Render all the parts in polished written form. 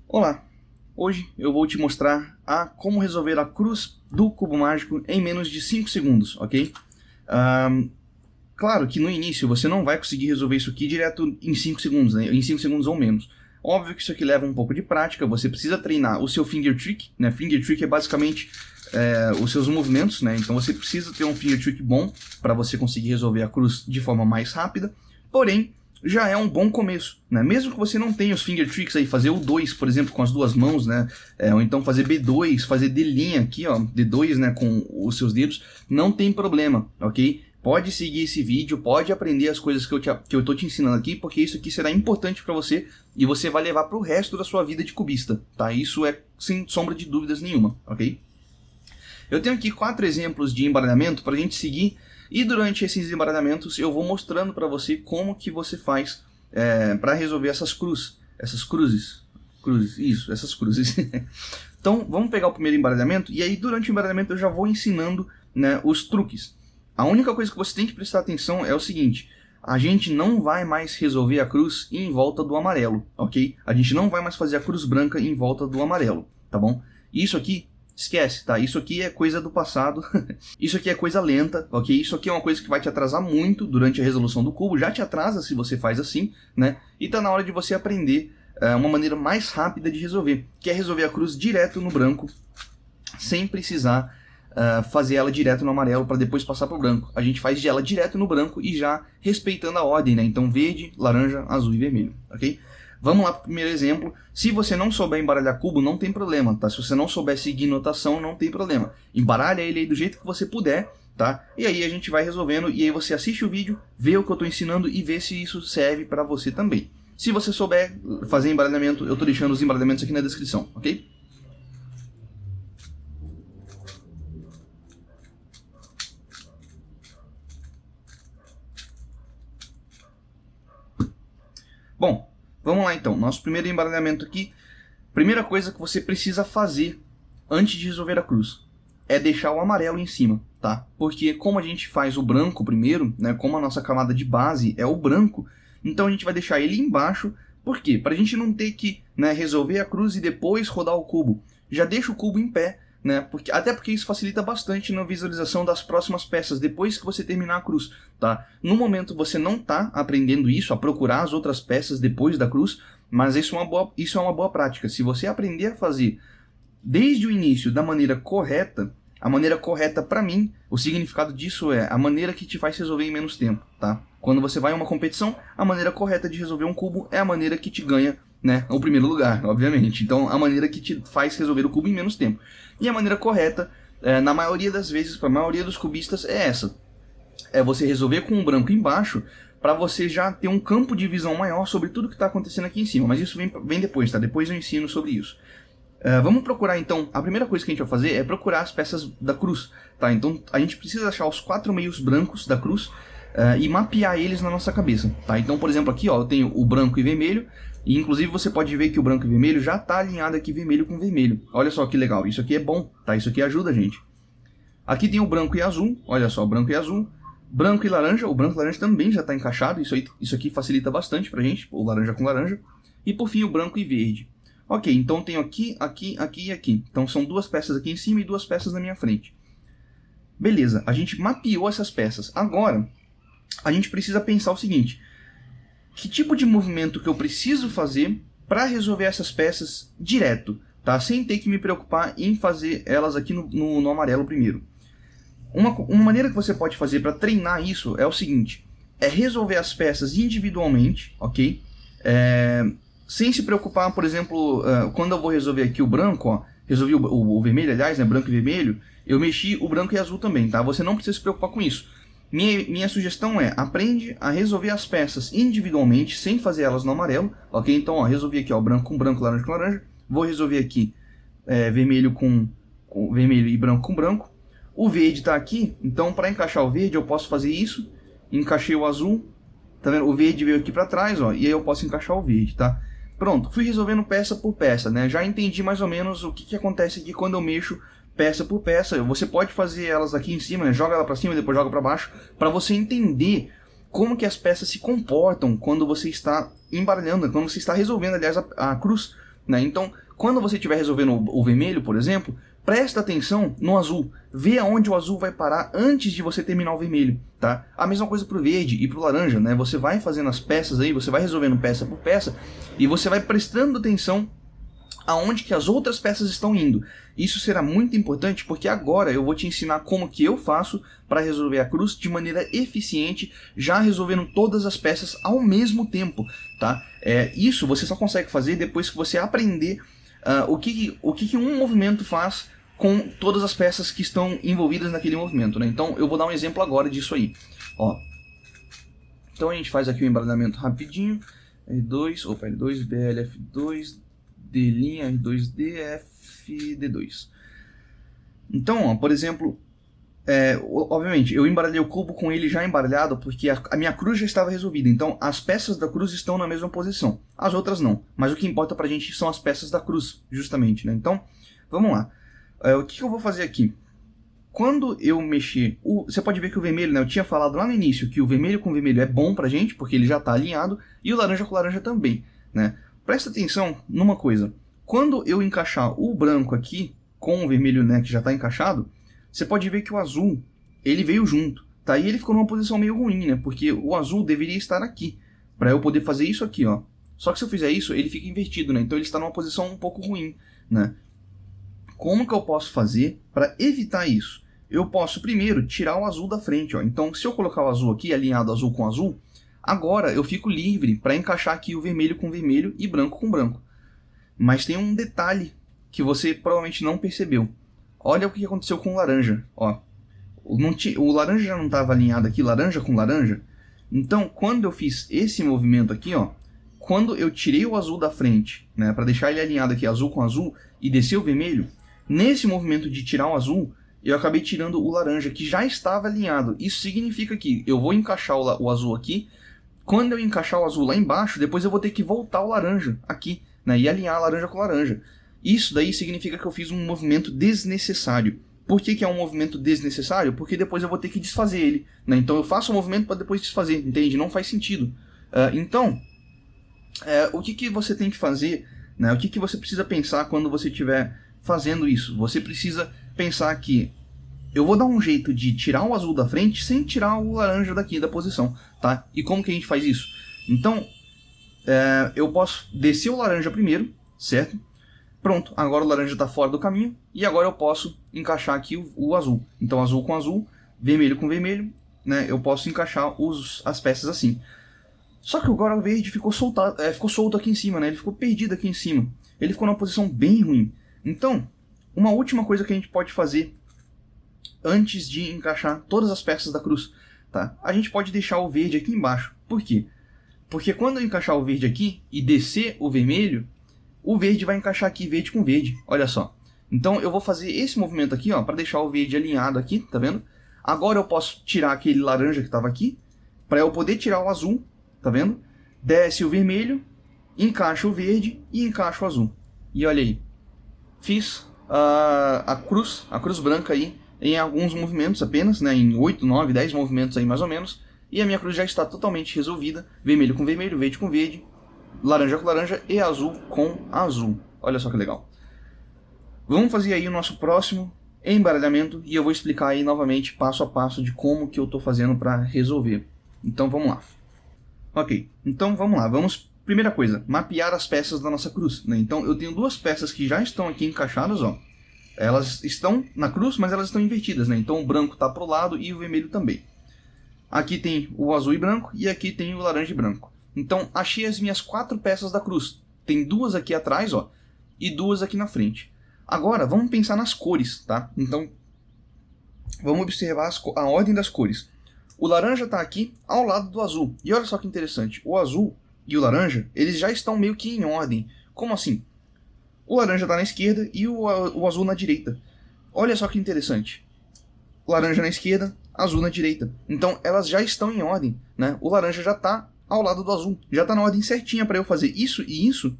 Olá, hoje eu vou te mostrar como resolver a cruz do cubo mágico em menos de 5 segundos, ok? Claro que no início você não vai conseguir resolver isso aqui direto em 5 segundos, né? Em 5 segundos ou menos. Óbvio que isso aqui leva um pouco de prática, você precisa treinar o seu finger trick, né? Finger trick é basicamente os seus movimentos, né? Então você precisa ter um finger trick bom para você conseguir resolver a cruz de forma mais rápida, porém já é um bom começo, né? Mesmo que você não tenha os finger tricks aí, fazer o 2, por exemplo, com as duas mãos, né? Ou então fazer B2, fazer D' aqui, ó, D2, né, com os seus dedos, não tem problema, ok? Pode seguir esse vídeo, pode aprender as coisas que eu tô te ensinando aqui, porque isso aqui será importante para você e você vai levar para o resto da sua vida de cubista, tá? Isso é sem sombra de dúvidas nenhuma, ok? Eu tenho aqui 4 exemplos de embaralhamento para a gente seguir. E durante esses embaralhamentos eu vou mostrando para você como que você faz para resolver essas cruzes. Então vamos pegar o primeiro embaralhamento e aí durante o embaralhamento eu já vou ensinando, né, os truques. A única coisa que você tem que prestar atenção é o seguinte: a gente não vai mais resolver a cruz em volta do amarelo, ok? A gente não vai mais fazer a cruz branca em volta do amarelo, tá bom? Isso aqui esquece, tá? Isso aqui é coisa do passado, isso aqui é coisa lenta, ok? Isso aqui é uma coisa que vai te atrasar muito durante a resolução do cubo, já te atrasa se você faz assim, né? E tá na hora de você aprender uma maneira mais rápida de resolver, que é resolver a cruz direto no branco, sem precisar fazer ela direto no amarelo para depois passar pro branco. A gente faz ela direto no branco e já respeitando a ordem, né? Então verde, laranja, azul e vermelho, ok? Vamos lá para o primeiro exemplo. Se você não souber embaralhar cubo, não tem problema, tá? Se você não souber seguir notação, não tem problema. Embaralha ele aí do jeito que você puder, tá? E aí a gente vai resolvendo, e aí você assiste o vídeo, vê o que eu estou ensinando e vê se isso serve para você também. Se você souber fazer embaralhamento, eu estou deixando os embaralhamentos aqui na descrição, ok? Bom, vamos lá então, nosso primeiro embaralhamento aqui. Primeira coisa que você precisa fazer antes de resolver a cruz é deixar o amarelo em cima, tá? Porque como a gente faz o branco primeiro, né, como a nossa camada de base é o branco, então a gente vai deixar ele embaixo. Por quê? Para a gente não ter que, né, resolver a cruz e depois rodar o cubo. Já deixa o cubo em pé, né? Até porque isso facilita bastante na visualização das próximas peças depois que você terminar a cruz, tá? No momento você não está aprendendo isso, a procurar as outras peças depois da cruz, mas isso é uma boa prática. Se você aprender a fazer desde o início da maneira correta, a maneira correta para mim, o significado disso é a maneira que te faz resolver em menos tempo, tá? Quando você vai em uma competição, a maneira correta de resolver um cubo é a maneira que te ganha, né, o primeiro lugar, obviamente. Então, a maneira que te faz resolver o cubo em menos tempo. E a maneira correta, na maioria das vezes, para a maioria dos cubistas, é essa. É você resolver com o branco embaixo, para você já ter um campo de visão maior sobre tudo que está acontecendo aqui em cima. Mas isso vem depois, tá? Depois eu ensino sobre isso. Vamos procurar então, a primeira coisa que a gente vai fazer é procurar as peças da cruz, tá? Então a gente precisa achar os 4 meios brancos da cruz e mapear eles na nossa cabeça, tá? Então, por exemplo, aqui ó, eu tenho o branco e vermelho, e inclusive você pode ver que o branco e vermelho já está alinhado aqui vermelho com vermelho. Olha só que legal, isso aqui é bom, tá? Isso aqui ajuda a gente. Aqui tem o branco e azul, olha só, branco e azul. Branco e laranja, o branco e laranja também já está encaixado, isso aqui facilita bastante pra gente, o laranja com laranja. E por fim o branco e verde. Ok, então tenho aqui, aqui, aqui e aqui. Então são 2 peças aqui em cima e 2 peças na minha frente. Beleza, a gente mapeou essas peças. Agora, a gente precisa pensar o seguinte: que tipo de movimento que eu preciso fazer para resolver essas peças direto, tá? Sem ter que me preocupar em fazer elas aqui no amarelo primeiro. Uma maneira que você pode fazer para treinar isso é o seguinte: é resolver as peças individualmente, ok? Sem se preocupar, por exemplo, quando eu vou resolver aqui o branco, ó, resolvi o vermelho, aliás, né, branco e vermelho, eu mexi o branco e azul também, tá? Você não precisa se preocupar com isso. Minha sugestão é, aprende a resolver as peças individualmente, sem fazer elas no amarelo, ok? Então, ó, resolvi aqui, ó, branco com branco, laranja com laranja, vou resolver aqui vermelho com vermelho e branco com branco. O verde está aqui, então para encaixar o verde eu posso fazer isso, encaixei o azul, tá vendo? O verde veio aqui para trás, ó, e aí eu posso encaixar o verde, tá? Pronto, fui resolvendo peça por peça, né? Já entendi mais ou menos o que acontece aqui quando eu mexo peça por peça. Você pode fazer elas aqui em cima, né? Joga ela para cima e depois joga para baixo, para você entender como que as peças se comportam quando você está embaralhando, quando você está resolvendo, aliás, a cruz, né? Então, quando você estiver resolvendo o vermelho, por exemplo, presta atenção no azul. Vê aonde o azul vai parar antes de você terminar o vermelho, tá? A mesma coisa pro verde e pro laranja, né? Você vai fazendo as peças aí, você vai resolvendo peça por peça e você vai prestando atenção aonde que as outras peças estão indo. Isso será muito importante porque agora eu vou te ensinar como que eu faço para resolver a cruz de maneira eficiente, já resolvendo todas as peças ao mesmo tempo, tá? Isso você só consegue fazer depois que você aprender o que um movimento faz com todas as peças que estão envolvidas naquele movimento, né? Então eu vou dar um exemplo agora disso aí. Ó. Então a gente faz aqui o embaralhamento rapidinho. L2, BL, F2, D', R2, D, F, D2. Então, ó, por exemplo, obviamente, eu embaralhei o cubo com ele já embaralhado porque a minha cruz já estava resolvida. Então, as peças da cruz estão na mesma posição. As outras não. Mas o que importa pra gente são as peças da cruz, justamente, né? Então, vamos lá. O que eu vou fazer aqui? Quando eu mexer... Você pode ver que o vermelho, né? Eu tinha falado lá no início que o vermelho com vermelho é bom pra gente, porque ele já está alinhado. E o laranja com laranja também, né? Presta atenção numa coisa. Quando eu encaixar o branco aqui com o vermelho, né, que já está encaixado, você pode ver que o azul, ele veio junto, tá? E ele ficou numa posição meio ruim, né? Porque o azul deveria estar aqui, para eu poder fazer isso aqui, ó. Só que se eu fizer isso, ele fica invertido, né? Então ele está numa posição um pouco ruim, né? Como que eu posso fazer para evitar isso? Eu posso primeiro tirar o azul da frente, ó. Então se eu colocar o azul aqui, alinhado azul com azul, agora eu fico livre para encaixar aqui o vermelho com vermelho e branco com branco. Mas tem um detalhe que você provavelmente não percebeu. Olha o que aconteceu com o laranja. Ó. O laranja já não estava alinhado aqui, laranja com laranja. Então, quando eu fiz esse movimento aqui, ó, quando eu tirei o azul da frente, né, para deixar ele alinhado aqui azul com azul e descer o vermelho, nesse movimento de tirar o azul, eu acabei tirando o laranja que já estava alinhado. Isso significa que eu vou encaixar o azul aqui. Quando eu encaixar o azul lá embaixo, depois eu vou ter que voltar o laranja aqui, né, e alinhar a laranja com laranja. Isso daí significa que eu fiz um movimento desnecessário. Por que é um movimento desnecessário? Porque depois eu vou ter que desfazer ele, né? Então eu faço o movimento para depois desfazer, entende? Não faz sentido. Então, o que você tem que fazer, né? O que você precisa pensar quando você estiver fazendo isso? Você precisa pensar que eu vou dar um jeito de tirar o azul da frente sem tirar o laranja daqui da posição, tá? E como que a gente faz isso? Então, eu posso descer o laranja primeiro, certo? Pronto, agora o laranja está fora do caminho e agora eu posso encaixar aqui o azul. Então azul com azul, vermelho com vermelho, né? Eu posso encaixar as peças assim. Só que agora o verde ficou solto aqui em cima, né? Ele ficou perdido aqui em cima. Ele ficou numa posição bem ruim. Então, uma última coisa que a gente pode fazer antes de encaixar todas as peças da cruz, tá? A gente pode deixar o verde aqui embaixo. Por quê? Porque quando eu encaixar o verde aqui e descer o vermelho, o verde vai encaixar aqui verde com verde, olha só. Então eu vou fazer esse movimento aqui, ó, para deixar o verde alinhado aqui, tá vendo? Agora eu posso tirar aquele laranja que estava aqui, para eu poder tirar o azul, tá vendo? Desce o vermelho, encaixa o verde e encaixa o azul. E olha aí, fiz a cruz branca aí em alguns movimentos apenas, né? Em 8, 9, 10 movimentos aí mais ou menos. E a minha cruz já está totalmente resolvida, vermelho com vermelho, verde com verde, laranja com laranja e azul com azul. Olha só que legal. Vamos fazer aí o nosso próximo embaralhamento e eu vou explicar aí novamente passo a passo de como que eu estou fazendo para resolver. Então vamos lá. Ok, então vamos lá. Primeira coisa, mapear as peças da nossa cruz, né? Então eu tenho duas peças que já estão aqui encaixadas, ó. Elas estão na cruz, mas elas estão invertidas, né? Então o branco está para o lado e o vermelho também. Aqui tem o azul e branco e aqui tem o laranja e branco. Então, achei as minhas 4 peças da cruz. Tem 2 aqui atrás, ó, e 2 aqui na frente. Agora, vamos pensar nas cores, tá? Então, vamos observar a ordem das cores. O laranja está aqui ao lado do azul. E olha só que interessante. O azul e o laranja, eles já estão meio que em ordem. Como assim? O laranja está na esquerda e o azul na direita. Olha só que interessante. Laranja na esquerda, azul na direita. Então, elas já estão em ordem, né? O laranja já está ao lado do azul. Já está na ordem certinha para eu fazer isso e isso.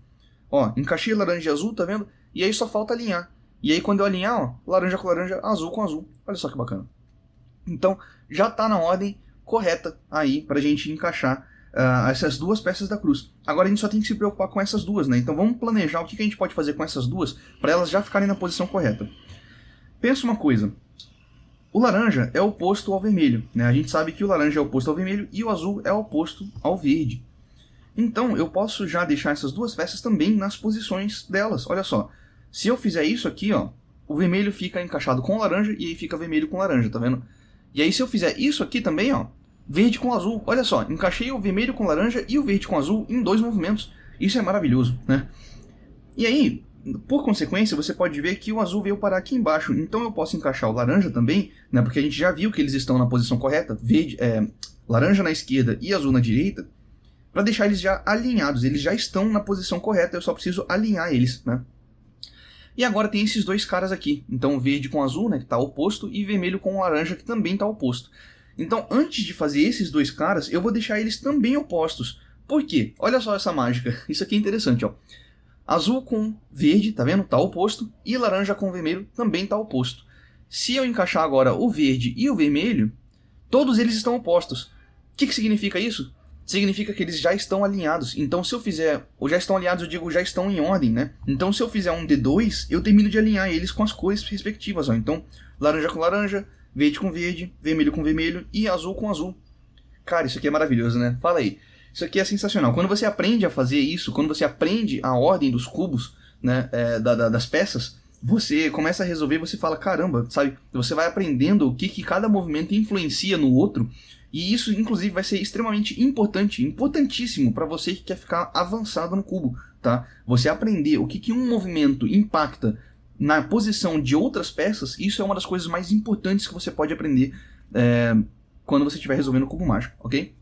Ó, encaixei laranja e azul, tá vendo? E aí só falta alinhar. E aí quando eu alinhar, ó, laranja com laranja, azul com azul. Olha só que bacana. Então, já está na ordem correta aí pra gente encaixar essas duas peças da cruz. Agora a gente só tem que se preocupar com essas duas, né? Então vamos planejar o que a gente pode fazer com essas duas para elas já ficarem na posição correta. Pensa uma coisa. O laranja é oposto ao vermelho, né? A gente sabe que o laranja é oposto ao vermelho e o azul é oposto ao verde. Então eu posso já deixar essas duas peças também nas posições delas. Olha só, se eu fizer isso aqui, ó, o vermelho fica encaixado com o laranja e aí fica vermelho com laranja, tá vendo? E aí se eu fizer isso aqui também, ó, verde com azul, olha só, encaixei o vermelho com laranja e o verde com azul em 2 movimentos. Isso é maravilhoso, né? E aí, por consequência, você pode ver que o azul veio parar aqui embaixo. Então eu posso encaixar o laranja também, né? Porque a gente já viu que eles estão na posição correta, laranja na esquerda e azul na direita, para deixar eles já alinhados. Eles já estão na posição correta, eu só preciso alinhar eles, né? E agora tem esses dois caras aqui. Então verde com azul, né, que está oposto, e vermelho com laranja, que também está oposto. Então antes de fazer esses dois caras, eu vou deixar eles também opostos. Por quê? Olha só essa mágica. Isso aqui é interessante, ó. Azul com verde, tá vendo? Tá oposto. E laranja com vermelho também tá oposto. Se eu encaixar agora o verde e o vermelho, todos eles estão opostos. O que significa isso? Significa que eles já estão alinhados. Então se eu fizer, ou já estão alinhados, eu digo já estão em ordem, né? Então se eu fizer um D2, eu termino de alinhar eles com as cores respectivas, ó. Então laranja com laranja, verde com verde, vermelho com vermelho e azul com azul. Cara, isso aqui é maravilhoso, né? Fala aí. Isso aqui é sensacional. Quando você aprende a fazer isso, quando você aprende a ordem dos cubos, né, das peças, você começa a resolver, você fala, caramba, sabe? Você vai aprendendo o que cada movimento influencia no outro, e isso, inclusive, vai ser extremamente importante, importantíssimo para você que quer ficar avançado no cubo, tá? Você aprender o que um movimento impacta na posição de outras peças, isso é uma das coisas mais importantes que você pode aprender quando você estiver resolvendo o cubo mágico, ok?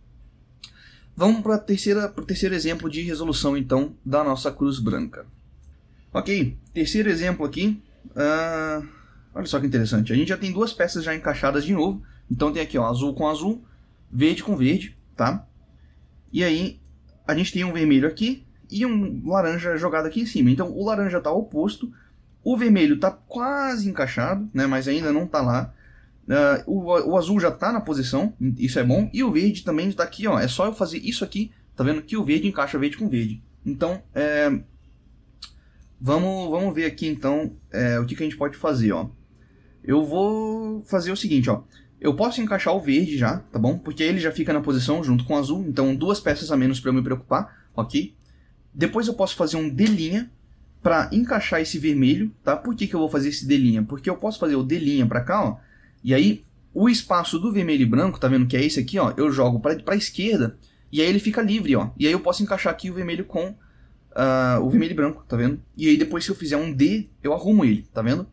Vamos para o terceiro exemplo de resolução, então, da nossa cruz branca. Ok, terceiro exemplo aqui. Olha só que interessante. A gente já tem duas peças já encaixadas de novo. Então tem aqui, ó, azul com azul, verde com verde, tá? E aí a gente tem um vermelho aqui e um laranja jogado aqui em cima. Então o laranja está oposto, o vermelho está quase encaixado, né? Mas ainda não está lá. O azul já está na posição, isso é bom, e o verde também está aqui, ó. É só eu fazer isso aqui, tá vendo que o verde encaixa verde com verde. Então, vamos ver aqui então o que a gente pode fazer, ó. Eu vou fazer o seguinte, ó. Eu posso encaixar o verde já, tá bom? Porque ele já fica na posição junto com o azul, então duas peças a menos para eu me preocupar, ok? Depois eu posso fazer um D' para encaixar esse vermelho, tá? Por que eu vou fazer esse D'? Porque eu posso fazer o D' para cá, ó. E aí, o espaço do vermelho e branco, tá vendo que é esse aqui, ó? Eu jogo para a esquerda e aí ele fica livre, ó. E aí eu posso encaixar aqui o vermelho com o vermelho e branco, tá vendo? E aí depois se eu fizer um D, eu arrumo ele, tá vendo?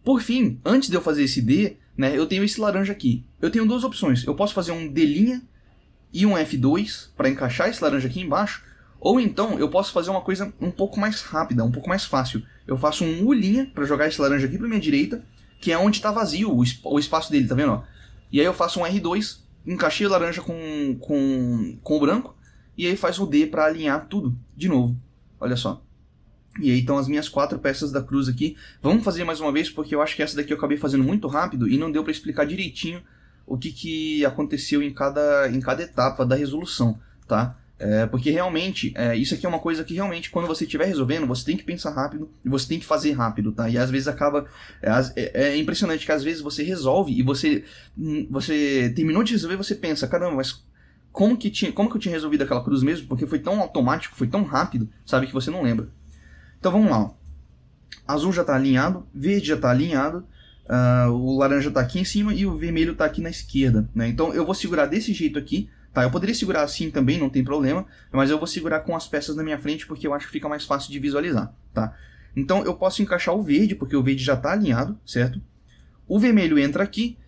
Por fim, antes de eu fazer esse D, né, eu tenho esse laranja aqui. Eu tenho duas opções. Eu posso fazer um D' e um F2 para encaixar esse laranja aqui embaixo. Ou então eu posso fazer uma coisa um pouco mais rápida, um pouco mais fácil. Eu faço um U' para jogar esse laranja aqui para minha direita, que é onde está vazio o espaço dele, tá vendo? Ó? E aí eu faço um R2, encaixei o laranja com o branco, e aí faz o D para alinhar tudo de novo. Olha só. E aí estão as minhas 4 peças da cruz aqui. Vamos fazer mais uma vez, porque eu acho que essa daqui eu acabei fazendo muito rápido e não deu para explicar direitinho o que aconteceu em cada etapa da resolução, tá? Porque realmente, isso aqui é uma coisa que realmente, quando você estiver resolvendo, você tem que pensar rápido e você tem que fazer rápido, tá? E às vezes acaba... É impressionante que às vezes você resolve e você terminou de resolver e você pensa, caramba, mas como que eu tinha resolvido aquela cruz mesmo? Porque foi tão automático, foi tão rápido, sabe, que você não lembra. Então vamos lá, ó. Azul já está alinhado, verde já está alinhado, o laranja está aqui em cima e o vermelho está aqui na esquerda, né? Então eu vou segurar desse jeito aqui. Tá, eu poderia segurar assim também, não tem problema, mas eu vou segurar com as peças na minha frente porque eu acho que fica mais fácil de visualizar, tá? Então eu posso encaixar o verde, porque o verde já está alinhado, certo? O vermelho entra aqui,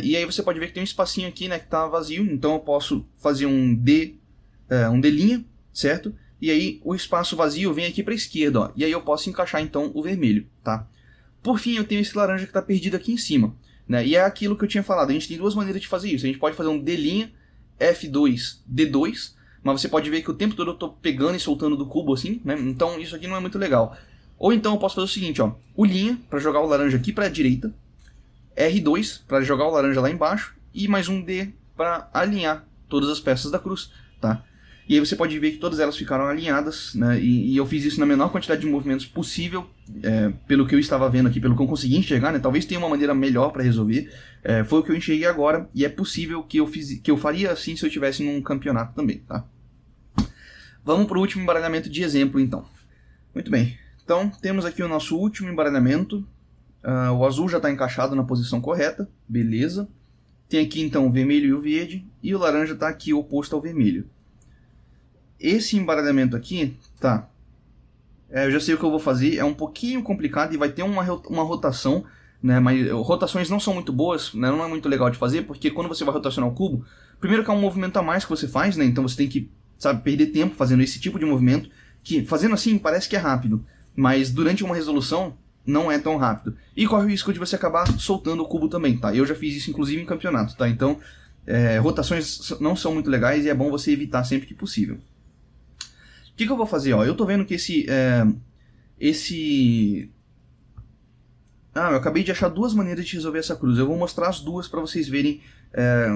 e aí você pode ver que tem um espacinho aqui, né, que está vazio, então eu posso fazer um D', certo? E aí o espaço vazio vem aqui para a esquerda, ó, e aí eu posso encaixar então o vermelho, tá? Por fim eu tenho esse laranja que está perdido aqui em cima, né? E é aquilo que eu tinha falado, a gente tem duas maneiras de fazer isso, a gente pode fazer um D', F2, D2, mas você pode ver que o tempo todo eu estou pegando e soltando do cubo assim, né? Então isso aqui não é muito legal. Ou então eu posso fazer o seguinte, ó, U' para jogar o laranja aqui para a direita, R2 para jogar o laranja lá embaixo e mais um D para alinhar todas as peças da cruz, tá? E aí você pode ver que todas elas ficaram alinhadas, né? E eu fiz isso na menor quantidade de movimentos possível, pelo que eu estava vendo aqui, pelo que eu consegui enxergar, né? Talvez tenha uma maneira melhor para resolver. Foi o que eu enxerguei agora, e é possível que eu faria assim se eu estivesse num campeonato também, tá? Vamos para o último embaralhamento de exemplo, então. Muito bem. Então, temos aqui o nosso último embaralhamento. O azul já está encaixado na posição correta, beleza. Tem aqui, então, o vermelho e o verde, e o laranja está aqui oposto ao vermelho. Esse embaralhamento aqui, tá, eu já sei o que eu vou fazer, é um pouquinho complicado e vai ter uma rotação, né, mas rotações não são muito boas, né, não é muito legal de fazer, porque quando você vai rotacionar o cubo, primeiro que é um movimento a mais que você faz, né, então você tem que, sabe, perder tempo fazendo esse tipo de movimento, que fazendo assim parece que é rápido, mas durante uma resolução não é tão rápido. E corre o risco de você acabar soltando o cubo também, tá, eu já fiz isso inclusive em campeonato, tá, então rotações não são muito legais e é bom você evitar sempre que possível. O que eu vou fazer? Ó, eu tô vendo que eu acabei de achar duas maneiras de resolver essa cruz. Eu vou mostrar as duas para vocês verem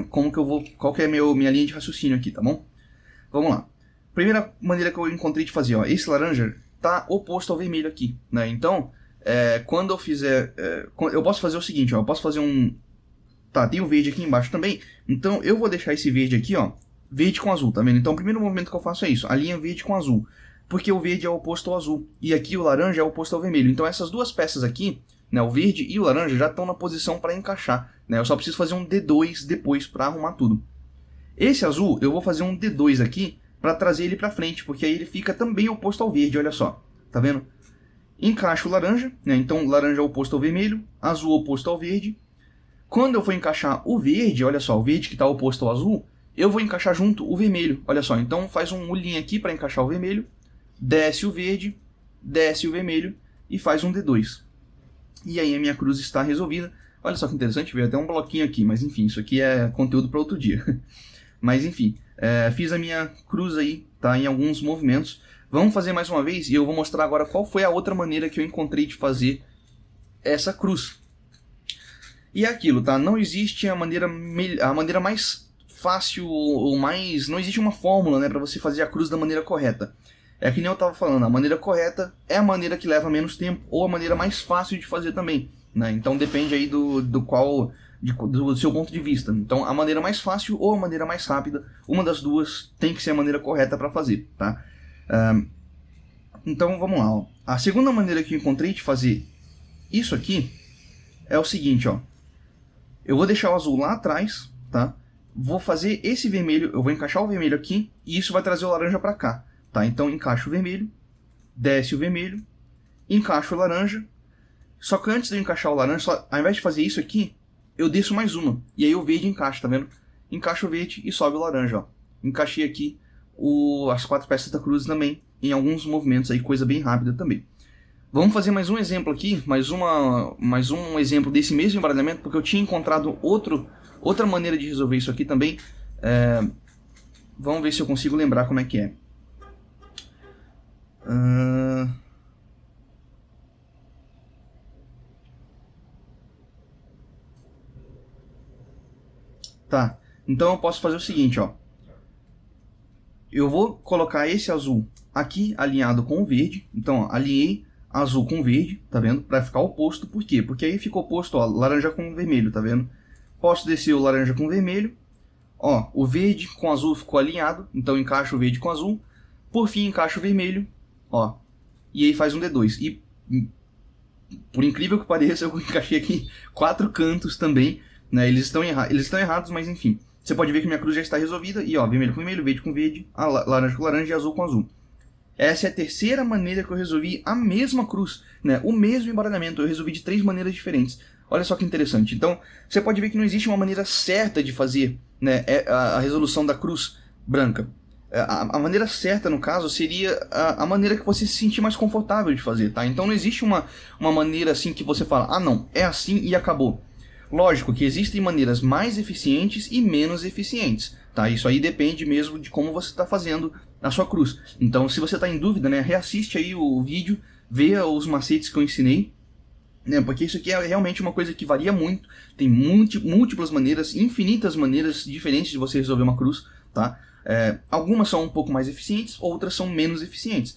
qual que é minha linha de raciocínio aqui, tá bom? Vamos lá. Primeira maneira que eu encontrei de fazer, ó, esse laranja tá oposto ao vermelho aqui, né? Então, quando eu fizer, eu posso fazer o seguinte, ó, eu posso fazer tá, tem o verde aqui embaixo também. Então, eu vou deixar esse verde aqui, ó, verde com azul, tá vendo? Então o primeiro movimento que eu faço é isso, a linha verde com azul, porque o verde é oposto ao azul, e aqui o laranja é oposto ao vermelho. Então essas duas peças aqui, né, o verde e o laranja já estão na posição para encaixar, né? Eu só preciso fazer um D2 depois para arrumar tudo. Esse azul, eu vou fazer um D2 aqui para trazer ele para frente, porque aí ele fica também oposto ao verde, olha só, tá vendo? Encaixo o laranja, né? Então laranja é oposto ao vermelho, azul oposto ao verde. Quando eu for encaixar o verde, olha só, o verde que está oposto ao azul, eu vou encaixar junto o vermelho, olha só, então faz um mulinho aqui para encaixar o vermelho, desce o verde, desce o vermelho e faz um D2. E aí a minha cruz está resolvida. Olha só que interessante, veio até um bloquinho aqui, mas enfim, isso aqui é conteúdo para outro dia. Mas enfim, fiz a minha cruz aí, tá, em alguns movimentos. Vamos fazer mais uma vez e eu vou mostrar agora qual foi a outra maneira que eu encontrei de fazer essa cruz. E é aquilo, tá, não existe a maneira mais fácil ou mais... Não existe uma fórmula, né, para você fazer a cruz da maneira correta. É que nem eu estava falando, a maneira correta é a maneira que leva menos tempo, ou a maneira mais fácil de fazer também, né? Então depende aí do seu ponto de vista. Então a maneira mais fácil ou a maneira mais rápida, uma das duas tem que ser a maneira correta para fazer, tá? Então vamos lá, ó. A segunda maneira que eu encontrei de fazer isso aqui é o seguinte, ó. Eu vou deixar o azul lá atrás, tá? Vou fazer esse vermelho, eu vou encaixar o vermelho aqui, e isso vai trazer o laranja para cá, tá? Então encaixo o vermelho, desce o vermelho, encaixo o laranja, só que antes de eu encaixar o laranja, ao invés de fazer isso aqui, eu desço mais uma, e aí o verde encaixa, tá vendo? Encaixo o verde e sobe o laranja, ó. Encaixei aqui as 4 peças da cruz também, em alguns movimentos aí, coisa bem rápida também. Vamos fazer mais um exemplo aqui, mais um exemplo desse mesmo embaralhamento, porque eu tinha encontrado outra maneira de resolver isso aqui também. Vamos ver se eu consigo lembrar como é que é. Tá, então eu posso fazer o seguinte, ó. Eu vou colocar esse azul aqui alinhado com o verde. Então, ó, alinhei azul com verde, tá vendo? Para ficar oposto, por quê? Porque aí ficou oposto, ó, laranja com vermelho, tá vendo? Posso descer o laranja com vermelho, ó, o verde com azul ficou alinhado, então encaixo o verde com azul, por fim encaixo o vermelho, ó, e aí faz um D2. E, por incrível que pareça, eu encaixei aqui 4 cantos também, né? Eles estão errados, mas enfim. Você pode ver que minha cruz já está resolvida, e ó, vermelho com vermelho, verde com verde, laranja com laranja e azul com azul. Essa é a terceira maneira que eu resolvi a mesma cruz, né? O mesmo embaralhamento, eu resolvi de 3 maneiras diferentes. Olha só que interessante. Então, você pode ver que não existe uma maneira certa de fazer, né, a resolução da cruz branca. A maneira certa, no caso, seria a maneira que você se sentir mais confortável de fazer, tá? Então não existe uma maneira assim que você fala, ah não, é assim e acabou. Lógico que existem maneiras mais eficientes e menos eficientes, tá? Isso aí depende mesmo de como você está fazendo a sua cruz. Então, se você está em dúvida, né, reassiste aí o vídeo, veja os macetes que eu ensinei, né, porque isso aqui é realmente uma coisa que varia muito, tem múltiplas maneiras, infinitas maneiras diferentes de você resolver uma cruz, tá? Algumas são um pouco mais eficientes, outras são menos eficientes.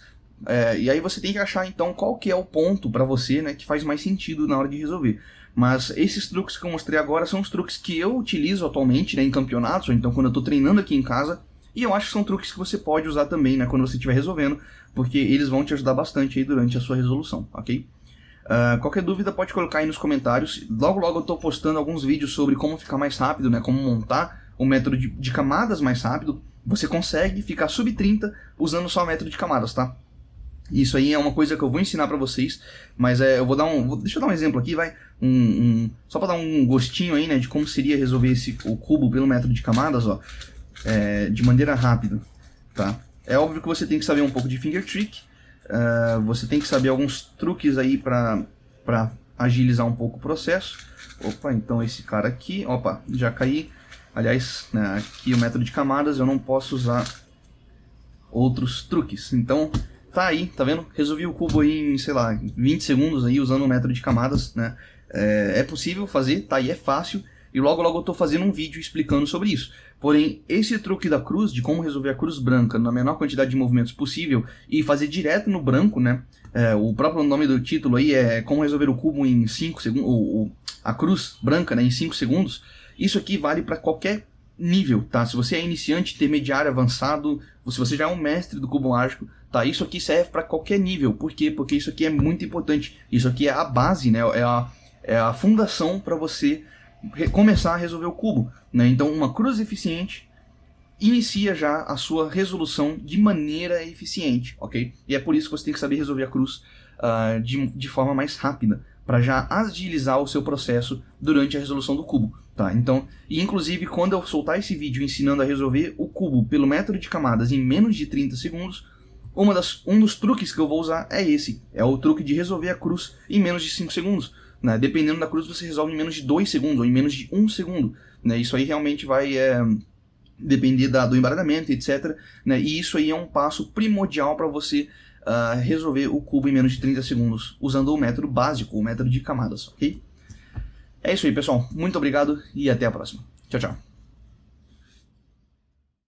E aí você tem que achar então qual que é o ponto para você, né, que faz mais sentido na hora de resolver. Mas esses truques que eu mostrei agora são os truques que eu utilizo atualmente, né, em campeonatos, ou então quando eu estou treinando aqui em casa. E eu acho que são truques que você pode usar também, né, quando você estiver resolvendo, porque eles vão te ajudar bastante aí durante a sua resolução, ok? Qualquer dúvida pode colocar aí nos comentários. Logo logo eu estou postando alguns vídeos sobre como ficar mais rápido, né, como montar o método de camadas mais rápido. Você consegue ficar sub 30 usando só o método de camadas, tá? Isso aí é uma coisa que eu vou ensinar pra vocês, mas eu vou dar deixa eu dar um exemplo aqui, vai, só pra dar um gostinho aí, né, de como seria resolver o cubo pelo método de camadas, ó, de maneira rápida, tá? É óbvio que você tem que saber um pouco de finger trick, você tem que saber alguns truques aí pra agilizar um pouco o processo. Opa, então esse cara aqui, opa, já caí. Aliás, né, aqui o método de camadas eu não posso usar outros truques, então tá aí, tá vendo? Resolvi o cubo aí em, sei lá, 20 segundos aí usando o método de camadas, né? É possível fazer, tá aí, é fácil. E logo logo eu tô fazendo um vídeo explicando sobre isso. Porém, esse truque da cruz, de como resolver a cruz branca na menor quantidade de movimentos possível e fazer direto no branco, né? O próprio nome do título aí é como resolver o cubo em 5 segundos, a cruz branca, né, em 5 segundos. Isso aqui vale para qualquer nível, tá? Se você é iniciante, intermediário, avançado, se você já é um mestre do cubo mágico, tá? Isso aqui serve para qualquer nível. Por quê? Porque isso aqui é muito importante. Isso aqui é a base, né? É a fundação para você começar a resolver o cubo, né? Então, uma cruz eficiente inicia já a sua resolução de maneira eficiente, ok? E é por isso que você tem que saber resolver a cruz de forma mais rápida, para já agilizar o seu processo durante a resolução do cubo, tá? Então, e inclusive quando eu soltar esse vídeo ensinando a resolver o cubo pelo método de camadas em menos de 30 segundos, um dos truques que eu vou usar é esse, é o truque de resolver a cruz em menos de 5 segundos, né? Dependendo da cruz você resolve em menos de 2 segundos ou em menos de 1 segundo, né? Isso aí realmente vai depender do embaralhamento, etc, né? E isso aí é um passo primordial para você resolver o cubo em menos de 30 segundos, usando o método básico, o método de camadas, ok? É isso aí, pessoal. Muito obrigado e até a próxima. Tchau, tchau.